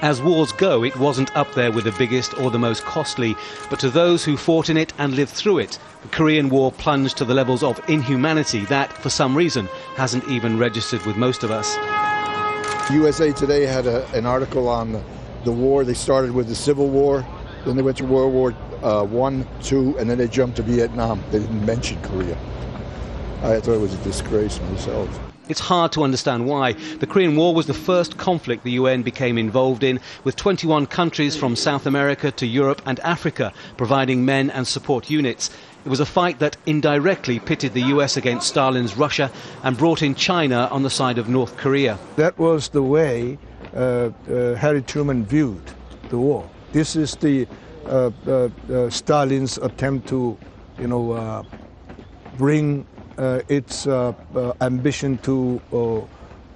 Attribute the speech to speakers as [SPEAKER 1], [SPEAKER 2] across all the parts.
[SPEAKER 1] As wars go, it wasn't up there with the biggest or the most costly, but to those who fought in it and lived through it, the Korean War plunged to the levels of inhumanity that, for some reason, hasn't even registered with most of us.
[SPEAKER 2] USA Today had an article on the war. They started with the Civil War, then they went to World War I, II, and then they jumped to Vietnam. They didn't mention Korea. I thought it was a disgrace myself.
[SPEAKER 1] It's hard to understand why. The Korean War was the first conflict the UN became involved in, with 21 countries from South America to Europe and Africa providing men and support units. It was a fight that indirectly pitted the US against Stalin's Russia and brought in China on the side of North Korea.
[SPEAKER 3] That was the way Harry Truman viewed the war. This is the Stalin's attempt to, bring its ambition to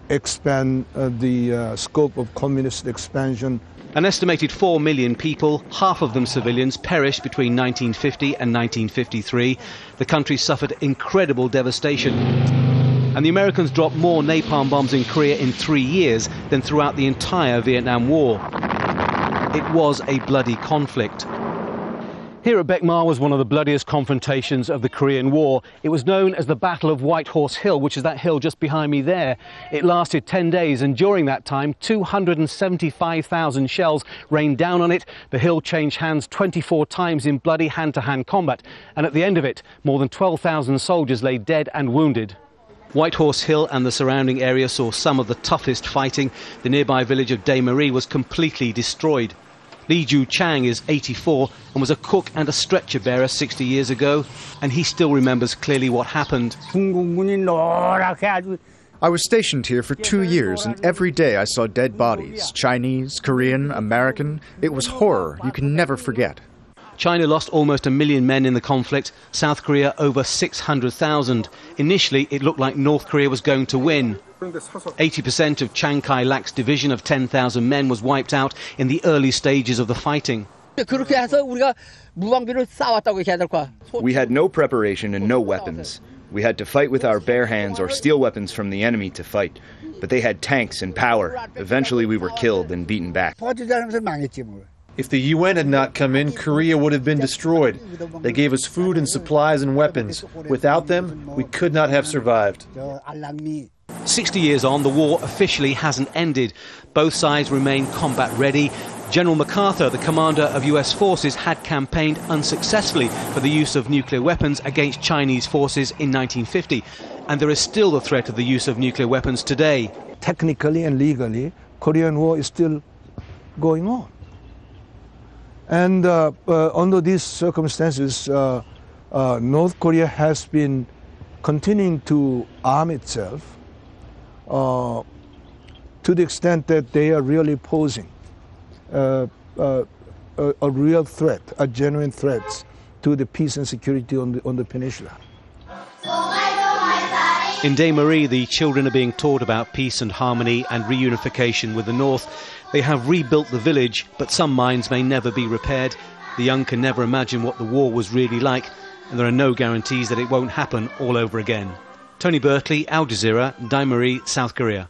[SPEAKER 3] expand the scope of communist expansion.
[SPEAKER 1] An estimated 4 million people, half of them civilians, perished between 1950 and 1953. The country suffered incredible devastation. And the Americans dropped more napalm bombs in Korea in 3 years than throughout the entire Vietnam War. It was a bloody conflict. Here at Baek Ma was one of the bloodiest confrontations of the Korean War. It was known as the Battle of White Horse Hill, which is that hill just behind me there. It lasted 10 days, and during that time, 275,000 shells rained down on it. The hill changed hands 24 times in bloody hand-to-hand combat, and at the end of it, more than 12,000 soldiers lay dead and wounded. White Horse Hill and the surrounding area saw some of the toughest fighting. The nearby village of Dae Marie was completely destroyed. Lee Ju Chang is 84 and was a cook and a stretcher bearer 60 years ago, and he still remembers clearly what happened.
[SPEAKER 4] I was stationed here for 2 years, and every day I saw dead bodies, Chinese, Korean, American. It was horror you can never forget.
[SPEAKER 1] China lost almost 1 million men in the conflict, South Korea over 600,000. Initially, it looked like North Korea was going to win. 80% of Chiang Kai-lak's division of 10,000 men was wiped out in the early stages of the fighting.
[SPEAKER 5] We had no preparation and no weapons. We had to fight with our bare hands or steal weapons from the enemy to fight. But they had tanks and power. Eventually we were killed and beaten back.
[SPEAKER 6] If the UN had not come in, Korea would have been destroyed. They gave us food and supplies and weapons. Without them, we could not have survived.
[SPEAKER 1] 60 years on, the war officially hasn't ended. Both sides remain combat ready. General MacArthur, the commander of US forces, had campaigned unsuccessfully for the use of nuclear weapons against Chinese forces in 1950. And there is still the threat of the use of nuclear weapons today.
[SPEAKER 3] Technically and legally, Korean War is still going on. And under these circumstances, North Korea has been continuing to arm itself to the extent that they are really posing a real threat, a genuine threat to the peace and security on the peninsula.
[SPEAKER 1] In Dae Marie, the children are being taught about peace and harmony and reunification with the North. They have rebuilt the village, but some minds may never be repaired. The young can never imagine what the war was really like, and there are no guarantees that it won't happen all over again. Tony Birtley, Al Jazeera, Dae Marie, South Korea.